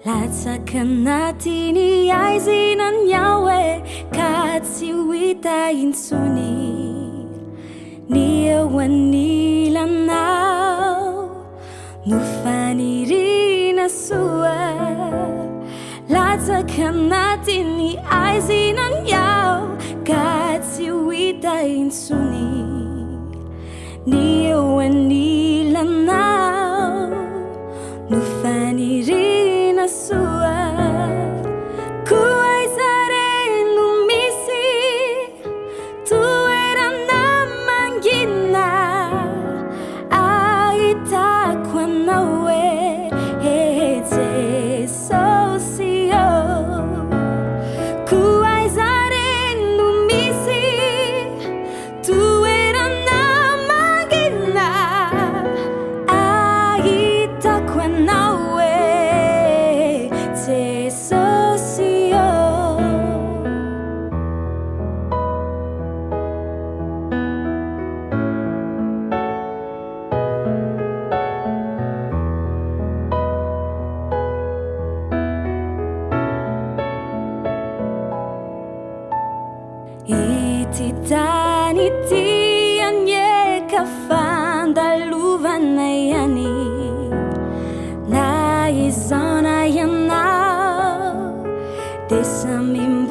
latsaka anatiny aizinan yawe ka tsy ho hita intsony ny eo anilanao no fanirina soa latsaka anatiny aizinan yaw ka tsy ho hita intsony ny eo anilanao no fanirina soa kuaizare no misy toerana mangina ahitako anao Jesosy kuaizare no misy toerana mangina ahitako anao ity tany ity anieka fandalovana ihany na izana ianao de samy